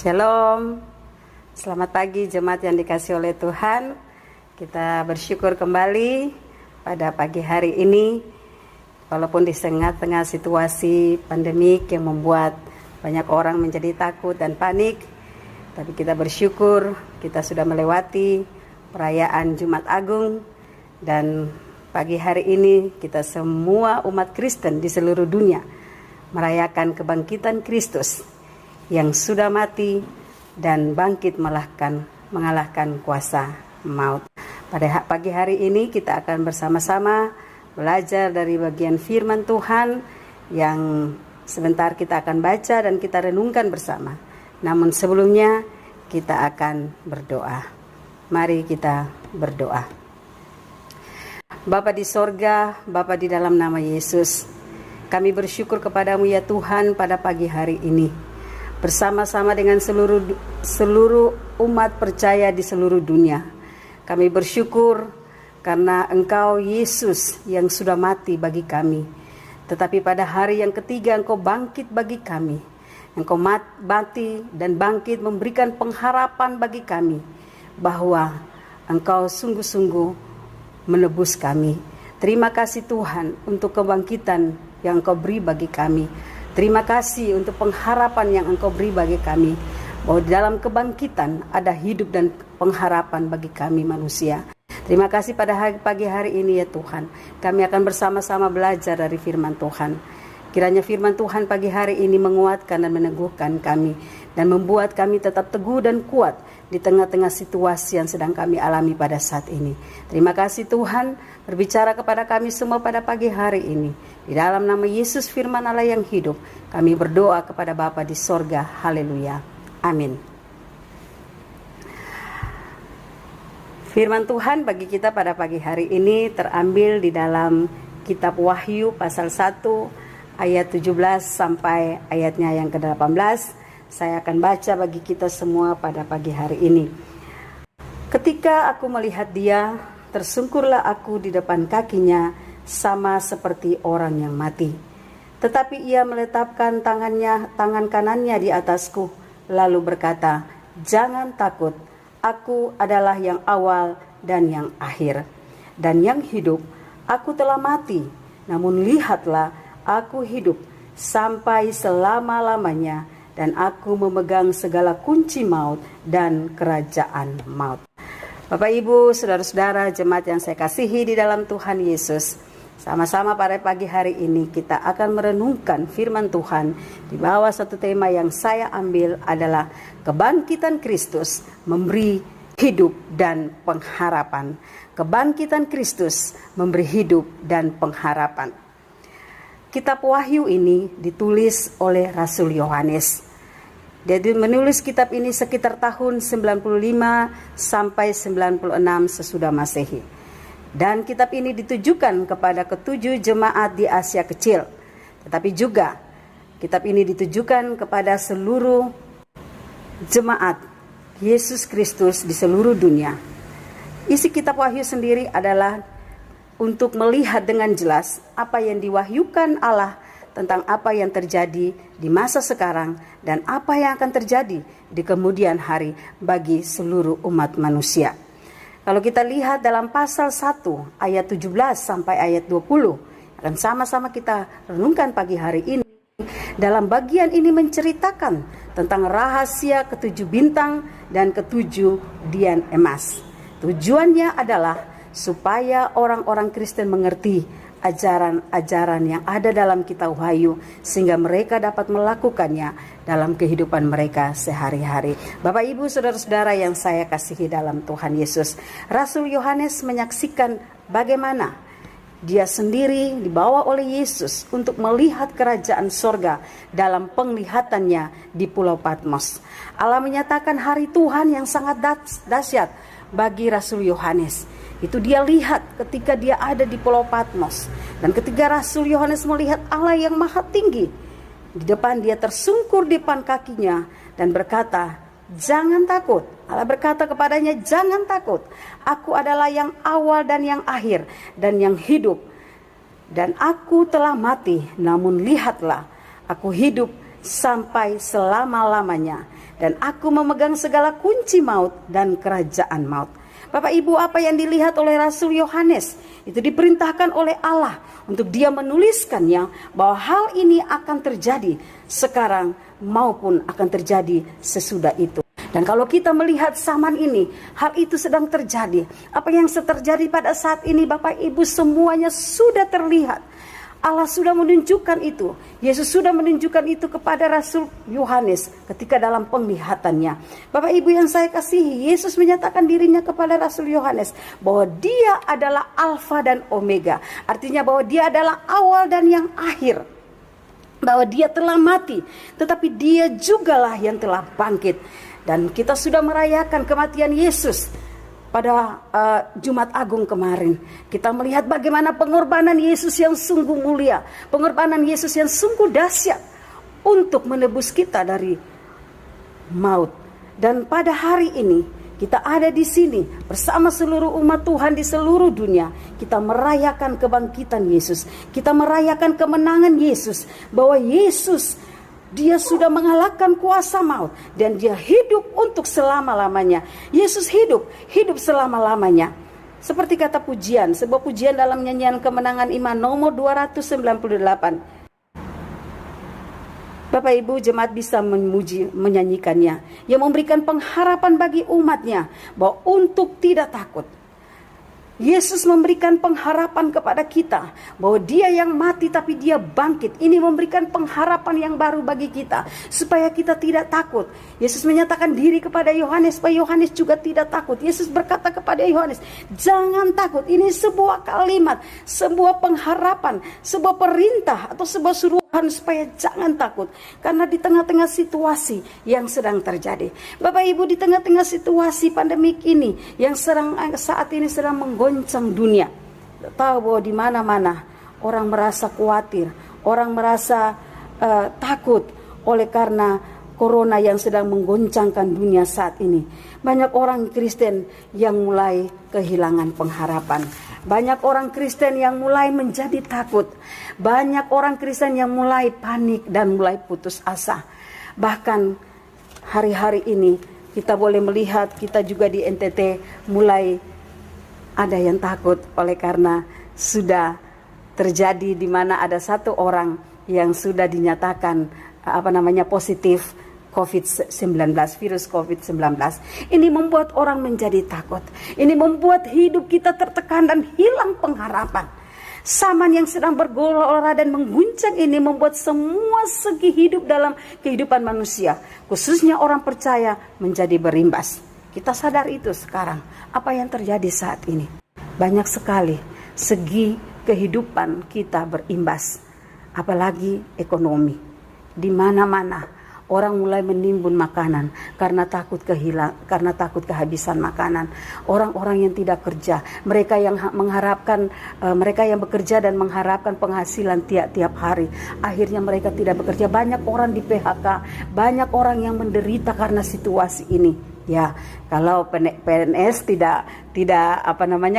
Shalom, selamat pagi jemaat yang dikasihi oleh Tuhan. Kita bersyukur kembali pada pagi hari ini, walaupun di tengah-tengah situasi pandemik yang membuat banyak orang menjadi takut dan panik, tapi kita bersyukur kita sudah melewati perayaan Jumat Agung, dan pagi hari ini kita semua umat Kristen di seluruh dunia merayakan kebangkitan Kristus yang sudah mati dan bangkit mengalahkan kuasa maut. Pada pagi hari ini kita akan bersama-sama belajar dari bagian firman Tuhan yang sebentar kita akan baca dan kita renungkan bersama. Namun sebelumnya kita akan berdoa. Mari kita berdoa. Bapa di sorga, Bapa di dalam nama Yesus, kami bersyukur kepadamu ya Tuhan pada pagi hari ini. Bersama-sama dengan seluruh umat percaya di seluruh dunia, kami bersyukur karena Engkau Yesus yang sudah mati bagi kami. Tetapi pada hari yang ketiga Engkau bangkit bagi kami. Engkau mati dan bangkit memberikan pengharapan bagi kami bahwa Engkau sungguh-sungguh menebus kami. Terima kasih Tuhan untuk kebangkitan yang Engkau beri bagi kami. Terima kasih untuk pengharapan yang Engkau beri bagi kami, bahwa di dalam kebangkitan ada hidup dan pengharapan bagi kami manusia. Terima kasih pada pagi hari ini ya Tuhan. Kami akan bersama-sama belajar dari firman Tuhan. Kiranya firman Tuhan pagi hari ini menguatkan dan meneguhkan kami, dan membuat kami tetap teguh dan kuat di tengah-tengah situasi yang sedang kami alami pada saat ini. Terima kasih Tuhan, berbicara kepada kami semua pada pagi hari ini. Di dalam nama Yesus firman Allah yang hidup, kami berdoa kepada Bapa di sorga. Haleluya. Amin. Firman Tuhan bagi kita pada pagi hari ini terambil di dalam kitab Wahyu pasal 1 ayat 17 sampai ayatnya yang ke-18. Saya akan baca bagi kita semua pada pagi hari ini. Ketika aku melihat dia, tersungkurlah aku di depan kakinya, sama seperti orang yang mati. Tetapi ia meletakkan tangan kanannya di atasku, lalu berkata, "Jangan takut, aku adalah yang awal dan yang akhir, dan yang hidup. Aku telah mati, namun lihatlah, aku hidup sampai selama-lamanya, dan aku memegang segala kunci maut dan kerajaan maut." Bapak, Ibu, saudara-saudara, jemaat yang saya kasihi di dalam Tuhan Yesus, sama-sama pada pagi hari ini kita akan merenungkan firman Tuhan di bawah satu tema yang saya ambil adalah kebangkitan Kristus memberi hidup dan pengharapan. Kebangkitan Kristus memberi hidup dan pengharapan. Kitab Wahyu ini ditulis oleh Rasul Yohanes. Dia menulis kitab ini sekitar tahun 95 sampai 96 sesudah Masehi. Dan kitab ini ditujukan kepada ketujuh jemaat di Asia Kecil. Tetapi juga kitab ini ditujukan kepada seluruh jemaat Yesus Kristus di seluruh dunia. Isi kitab Wahyu sendiri adalah untuk melihat dengan jelas apa yang diwahyukan Allah tentang apa yang terjadi di masa sekarang dan apa yang akan terjadi di kemudian hari bagi seluruh umat manusia. Kalau kita lihat dalam pasal 1 ayat 17 sampai ayat 20, akan sama-sama kita renungkan pagi hari ini. Dalam bagian ini menceritakan tentang rahasia ketujuh bintang dan ketujuh dian emas. Tujuannya adalah supaya orang-orang Kristen mengerti ajaran-ajaran yang ada dalam kitab Wahyu, sehingga mereka dapat melakukannya dalam kehidupan mereka sehari-hari. Bapak, Ibu, saudara-saudara yang saya kasihi dalam Tuhan Yesus, Rasul Yohanes menyaksikan bagaimana dia sendiri dibawa oleh Yesus untuk melihat kerajaan sorga dalam penglihatannya di Pulau Patmos. Allah menyatakan hari Tuhan yang sangat dahsyat bagi Rasul Yohanes. Itu dia lihat ketika dia ada di Pulau Patmos. Dan ketika Rasul Yohanes melihat Allah yang maha tinggi, di depan dia tersungkur di depan kakinya dan berkata, "Jangan takut." Allah berkata kepadanya, "Jangan takut. Aku adalah yang awal dan yang akhir dan yang hidup. Dan aku telah mati, namun lihatlah, aku hidup sampai selama-lamanya, dan aku memegang segala kunci maut dan kerajaan maut. Bapak Ibu, apa yang dilihat oleh Rasul Yohanes itu diperintahkan oleh Allah untuk dia menuliskannya, bahwa hal ini akan terjadi sekarang maupun akan terjadi sesudah itu. Dan kalau kita melihat zaman ini, hal itu sedang terjadi. Apa yang terjadi pada saat ini, Bapak Ibu, semuanya sudah terlihat. Allah sudah menunjukkan itu. Yesus sudah menunjukkan itu kepada Rasul Yohanes ketika dalam penglihatannya. Bapak Ibu yang saya kasihi, Yesus menyatakan dirinya kepada Rasul Yohanes bahwa dia adalah Alfa dan Omega. Artinya bahwa dia adalah awal dan yang akhir. Bahwa dia telah mati, tetapi dia jugalah yang telah bangkit. Dan kita sudah merayakan kematian Yesus pada Jumat Agung kemarin. Kita melihat bagaimana pengorbanan Yesus yang sungguh mulia, pengorbanan Yesus yang sungguh dahsyat untuk menebus kita dari maut. Dan pada hari ini kita ada di sini bersama seluruh umat Tuhan di seluruh dunia. Kita merayakan kebangkitan Yesus. Kita merayakan kemenangan Yesus, bahwa Yesus, dia sudah mengalahkan kuasa maut dan dia hidup untuk selama-lamanya. Yesus hidup selama-lamanya. Seperti kata pujian, sebuah pujian dalam nyanyian kemenangan iman nomor 298. Bapak Ibu jemaat bisa memuji, menyanyikannya, yang memberikan pengharapan bagi umatnya bahwa untuk tidak takut. Yesus memberikan pengharapan kepada kita bahwa dia yang mati tapi dia bangkit. Ini memberikan pengharapan yang baru bagi kita supaya kita tidak takut. Yesus menyatakan diri kepada Yohanes supaya Yohanes juga tidak takut. Yesus berkata kepada Yohanes, jangan takut. Ini sebuah kalimat, sebuah pengharapan, sebuah perintah atau sebuah suruhan supaya jangan takut. Karena di tengah-tengah situasi yang sedang terjadi, Bapak Ibu, di tengah-tengah situasi pandemik ini yang saat ini sedang menggoncang dunia, tahu bahwa di mana-mana orang merasa khawatir, orang merasa takut oleh karena corona yang sedang menggoncangkan dunia saat ini. Banyak orang Kristen yang mulai kehilangan pengharapan. Banyak orang Kristen yang mulai menjadi takut. Banyak orang Kristen yang mulai panik dan mulai putus asa. Bahkan hari-hari ini kita boleh melihat, kita juga di NTT mulai ada yang takut oleh karena sudah terjadi di mana ada satu orang yang sudah dinyatakan positif COVID-19, virus COVID-19. Ini membuat orang menjadi takut. Ini membuat hidup kita tertekan dan hilang pengharapan. Zaman yang sedang bergelora dan mengguncang ini membuat semua segi hidup dalam kehidupan manusia, khususnya orang percaya, menjadi berimbas. Kita sadar itu sekarang. Apa yang terjadi saat ini? Banyak sekali segi kehidupan kita berimbas. Apalagi ekonomi. Di mana-mana orang mulai menimbun makanan karena takut kehabisan makanan. Orang-orang yang tidak kerja, mereka yang mengharapkan, mereka yang bekerja dan mengharapkan penghasilan tiap hari, akhirnya mereka tidak bekerja. Banyak orang di PHK, banyak orang yang menderita karena situasi ini. Ya, kalau PNS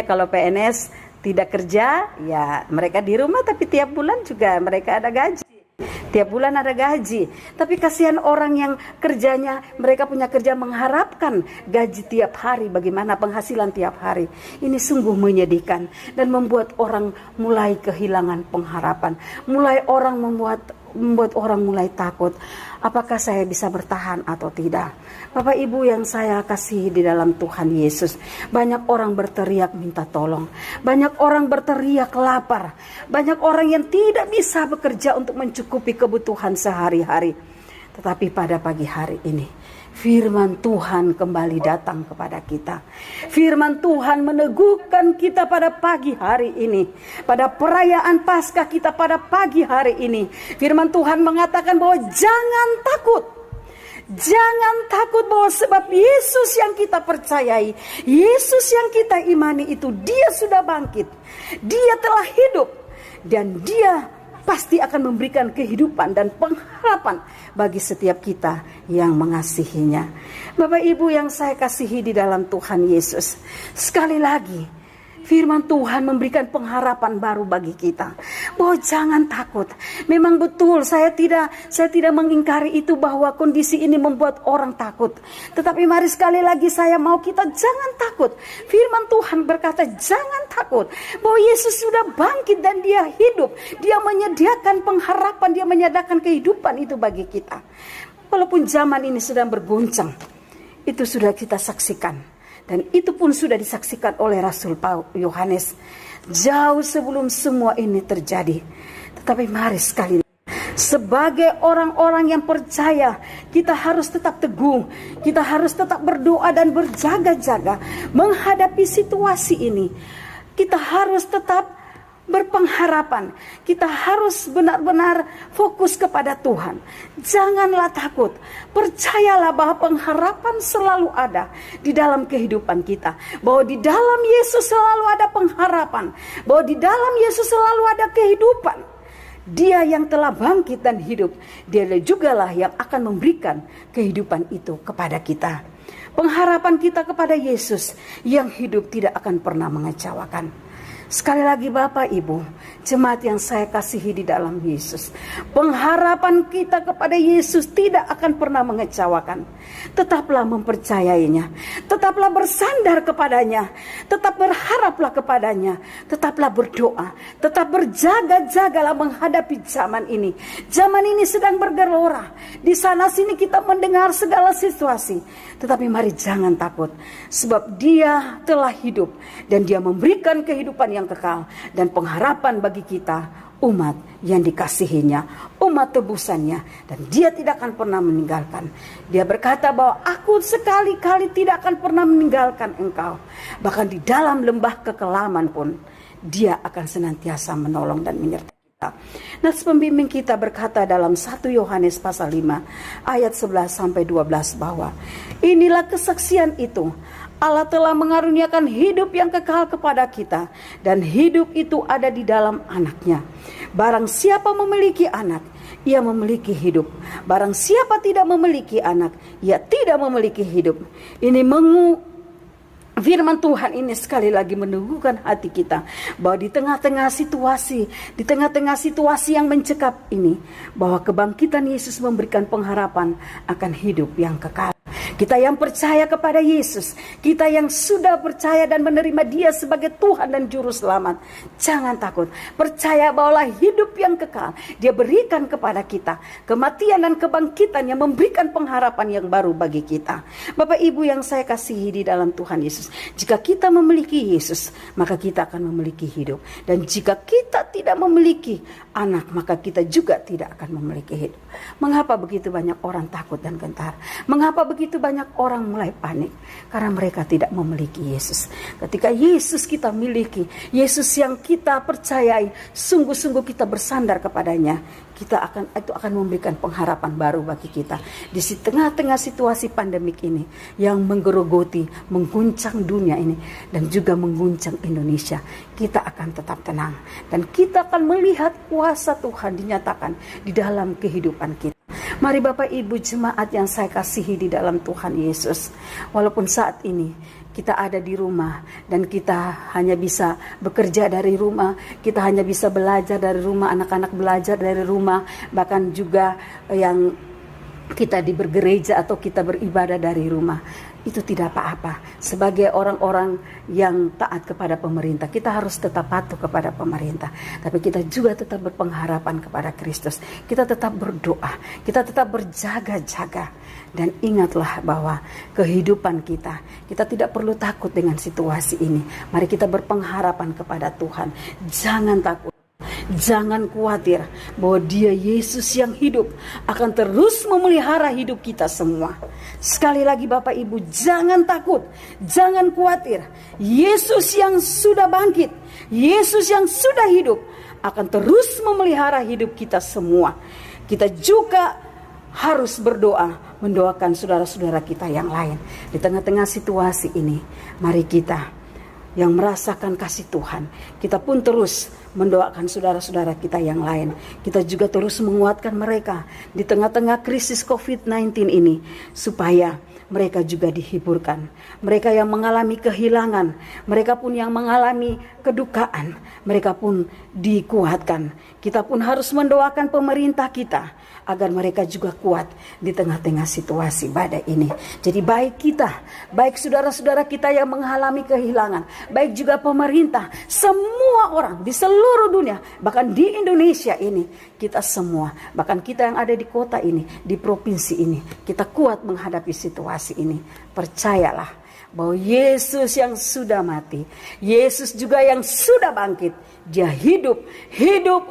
kalau PNS tidak kerja, ya mereka di rumah, tapi tiap bulan juga mereka ada gaji. Tiap bulan ada gaji. Tapi kasihan orang yang kerjanya, mereka punya kerja mengharapkan gaji tiap hari, bagaimana penghasilan tiap hari. Ini sungguh menyedihkan dan membuat orang mulai kehilangan pengharapan. Membuat orang mulai takut. Apakah saya bisa bertahan atau tidak? Bapak Ibu yang saya kasihi di dalam Tuhan Yesus, banyak orang berteriak minta tolong. Banyak orang berteriak lapar. Banyak orang yang tidak bisa bekerja untuk mencukupi kebutuhan sehari-hari. Tetapi pada pagi hari ini, firman Tuhan kembali datang kepada kita. Firman Tuhan meneguhkan kita pada pagi hari ini. Pada perayaan Paskah kita pada pagi hari ini. Firman Tuhan mengatakan bahwa jangan takut. Jangan takut, bahwa sebab Yesus yang kita percayai, Yesus yang kita imani itu, dia sudah bangkit. Dia telah hidup. Dan dia pasti akan memberikan kehidupan dan pengharapan bagi setiap kita yang mengasihinya. Bapak Ibu yang saya kasihi di dalam Tuhan Yesus, sekali lagi Firman Tuhan memberikan pengharapan baru bagi kita. Bahwa jangan takut. Memang betul saya tidak mengingkari itu bahwa kondisi ini membuat orang takut. Tetapi mari sekali lagi saya mau kita jangan takut. Firman Tuhan berkata jangan takut. Bahwa Yesus sudah bangkit dan dia hidup. Dia menyediakan pengharapan, dia menyediakan kehidupan itu bagi kita. Walaupun zaman ini sedang berguncang, itu sudah kita saksikan. Dan itu pun sudah disaksikan oleh Rasul Yohanes jauh sebelum semua ini terjadi. Tetapi mari sekali sebagai orang-orang yang percaya, kita harus tetap teguh, kita harus tetap berdoa dan berjaga-jaga menghadapi situasi ini. Kita harus tetap berpengharapan. Kita harus benar-benar fokus kepada Tuhan. Janganlah takut. Percayalah bahwa pengharapan selalu ada di dalam kehidupan kita. Bahwa di dalam Yesus selalu ada pengharapan. Bahwa di dalam Yesus selalu ada kehidupan. Dia yang telah bangkit dan hidup, dia jugalah yang akan memberikan kehidupan itu kepada kita. Pengharapan kita kepada Yesus yang hidup tidak akan pernah mengecewakan. Sekali lagi Bapak Ibu, jemaat yang saya kasihi di dalam Yesus, pengharapan kita kepada Yesus tidak akan pernah mengecewakan. Tetaplah mempercayainya, tetaplah bersandar kepadanya, tetap berharaplah kepadanya, tetaplah berdoa, tetap berjaga-jagalah menghadapi zaman ini. Zaman ini sedang bergelora, di sana sini kita mendengar segala situasi. Tetapi mari jangan takut, sebab dia telah hidup dan dia memberikan kehidupan yang kekal dan pengharapan bagi kita, umat yang dikasihinya, umat tebusannya, dan dia tidak akan pernah meninggalkan. Dia berkata bahwa aku sekali-kali tidak akan pernah meninggalkan engkau, bahkan di dalam lembah kekelaman pun dia akan senantiasa menolong dan menyertai kita. Nas pembimbing kita berkata dalam 1 Yohanes pasal 5 ayat 11 sampai 12 bahwa inilah kesaksian itu, Allah telah mengaruniakan hidup yang kekal kepada kita, dan hidup itu ada di dalam anaknya. Barang siapa memiliki anak, ia memiliki hidup. Barang siapa tidak memiliki anak, ia tidak memiliki hidup. Ini firman Tuhan ini sekali lagi meneguhkan hati kita bahwa di tengah-tengah situasi yang mencekam ini, bahwa kebangkitan Yesus memberikan pengharapan akan hidup yang kekal. Kita yang percaya kepada Yesus, kita yang sudah percaya dan menerima Dia sebagai Tuhan dan Juru Selamat, jangan takut. Percaya bahwa hidup yang kekal Dia berikan kepada kita. Kematian dan kebangkitan yang memberikan pengharapan yang baru bagi kita. Bapak Ibu yang saya kasihi di dalam Tuhan Yesus, jika kita memiliki Yesus, maka kita akan memiliki hidup. Dan jika kita tidak memiliki anak, maka kita juga tidak akan memiliki hidup. Mengapa begitu banyak orang takut dan gentar? Mengapa begitu banyak orang mulai panik? Karena mereka tidak memiliki Yesus. Ketika Yesus kita miliki, Yesus yang kita percayai, sungguh-sungguh kita bersandar kepadanya, itu akan memberikan pengharapan baru bagi kita. Di tengah-tengah situasi pandemik ini yang menggerogoti, mengguncang dunia ini, dan juga mengguncang Indonesia, kita akan tetap tenang. Dan kita akan melihat kuasa Tuhan dinyatakan di dalam kehidupan kita. Mari Bapak Ibu jemaat yang saya kasihi di dalam Tuhan Yesus, walaupun saat ini kita ada di rumah dan kita hanya bisa bekerja dari rumah, kita hanya bisa belajar dari rumah, anak-anak belajar dari rumah, bahkan juga yang kita bergereja atau kita beribadah dari rumah. Itu tidak apa-apa. Sebagai orang-orang yang taat kepada pemerintah, kita harus tetap patuh kepada pemerintah. Tapi kita juga tetap berpengharapan kepada Kristus. Kita tetap berdoa, kita tetap berjaga-jaga. Dan ingatlah bahwa kehidupan kita tidak perlu takut dengan situasi ini. Mari kita berpengharapan kepada Tuhan. Jangan takut. Jangan khawatir bahwa Dia Yesus yang hidup akan terus memelihara hidup kita semua. Sekali lagi Bapak Ibu, jangan takut, jangan khawatir. Yesus yang sudah bangkit, Yesus yang sudah hidup akan terus memelihara hidup kita semua. Kita juga harus berdoa, mendoakan saudara-saudara kita yang lain. Di tengah-tengah situasi ini, mari kita yang merasakan kasih Tuhan, kita pun terus mendoakan saudara-saudara kita yang lain. Kita juga terus menguatkan mereka di tengah-tengah krisis COVID-19 ini, supaya mereka juga dihiburkan. Mereka yang mengalami kehilangan, mereka pun yang mengalami kedukaan, mereka pun dikuatkan. Kita pun harus mendoakan pemerintah kita agar mereka juga kuat di tengah-tengah situasi badai ini. Jadi baik kita, baik saudara-saudara kita yang mengalami kehilangan, baik juga pemerintah, semua orang di seluruh dunia, bahkan di Indonesia ini, kita semua, bahkan kita yang ada di kota ini, di provinsi ini, kita kuat menghadapi situasi ini. Percayalah bahwa Yesus yang sudah mati, Yesus juga yang sudah bangkit, Dia hidup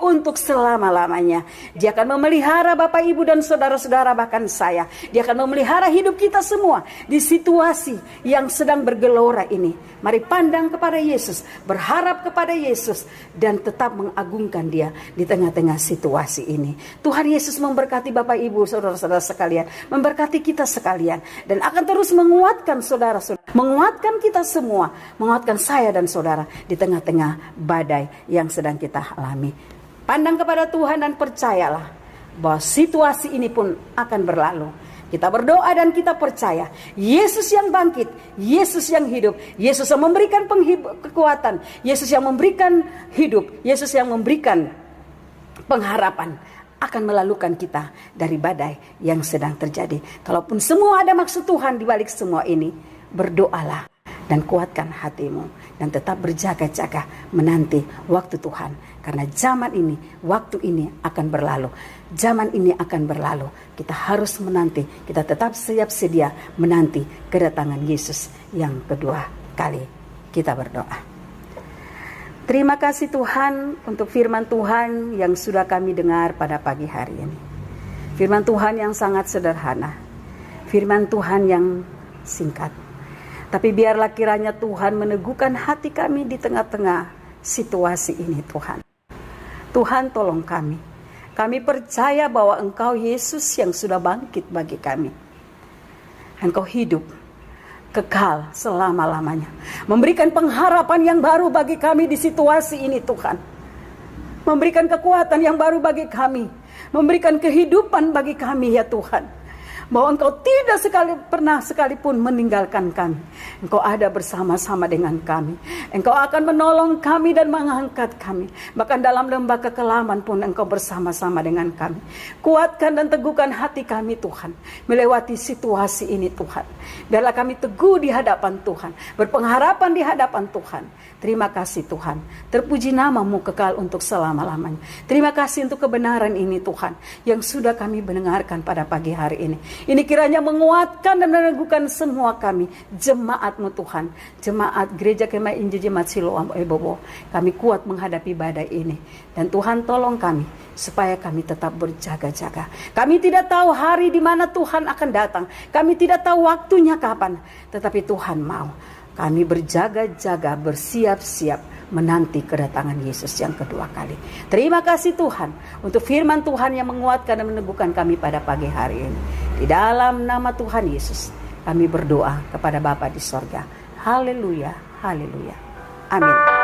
untuk selama-lamanya. Dia akan memelihara Bapak Ibu dan saudara-saudara, bahkan saya. Dia akan memelihara hidup kita semua di situasi yang sedang bergelora ini. Mari pandang kepada Yesus, berharap kepada Yesus, dan tetap mengagungkan Dia di tengah-tengah situasi ini. Tuhan Yesus memberkati Bapak Ibu, saudara-saudara sekalian, memberkati kita sekalian, dan akan terus menguatkan saudara-saudara, menguatkan kita semua, menguatkan saya dan saudara di tengah-tengah badai yang sedang kita alami. Pandang kepada Tuhan dan percayalah bahwa situasi ini pun akan berlalu. Kita berdoa dan kita percaya Yesus yang bangkit, Yesus yang hidup, Yesus yang memberikan kekuatan, Yesus yang memberikan hidup, Yesus yang memberikan pengharapan akan melalukan kita dari badai yang sedang terjadi. Kalaupun semua ada maksud Tuhan di balik semua ini, berdoalah dan kuatkan hatimu, dan tetap berjaga-jaga menanti waktu Tuhan. Karena zaman ini, waktu ini akan berlalu. Zaman ini akan berlalu. Kita harus menanti, kita tetap siap sedia menanti kedatangan Yesus yang kedua kali. Kita berdoa. Terima kasih Tuhan untuk firman Tuhan yang sudah kami dengar pada pagi hari ini. Firman Tuhan yang sangat sederhana. Firman Tuhan yang singkat. Tapi biarlah kiranya Tuhan meneguhkan hati kami di tengah-tengah situasi ini Tuhan. Tuhan tolong kami. Kami percaya bahwa Engkau Yesus yang sudah bangkit bagi kami. Engkau hidup kekal selama-lamanya. Memberikan pengharapan yang baru bagi kami di situasi ini Tuhan. Memberikan kekuatan yang baru bagi kami. Memberikan kehidupan bagi kami ya Tuhan. Bahwa Engkau tidak pernah sekalipun meninggalkan kami. Engkau ada bersama-sama dengan kami. Engkau akan menolong kami dan mengangkat kami. Bahkan dalam lembah kekelaman pun Engkau bersama-sama dengan kami. Kuatkan dan teguhkan hati kami Tuhan. Melewati situasi ini Tuhan. Biarlah kami teguh di hadapan Tuhan. Berpengharapan di hadapan Tuhan. Terima kasih Tuhan. Terpuji nama-Mu kekal untuk selama-lamanya. Terima kasih untuk kebenaran ini Tuhan. Yang sudah kami mendengarkan pada pagi hari ini. Ini kiranya menguatkan dan meneguhkan semua kami. Jemaat-Mu Tuhan. Jemaat Gereja Kemah Injil Jemaat Siloam Ebobo. Kami kuat menghadapi badai ini. Dan Tuhan tolong kami. Supaya kami tetap berjaga-jaga. Kami tidak tahu hari di mana Tuhan akan datang. Kami tidak tahu waktunya kapan. Tetapi Tuhan mau. Kami berjaga-jaga, bersiap-siap menanti kedatangan Yesus yang kedua kali. Terima kasih Tuhan untuk firman Tuhan yang menguatkan dan meneguhkan kami pada pagi hari ini. Di dalam nama Tuhan Yesus, kami berdoa kepada Bapa di sorga. Haleluya, haleluya. Amin.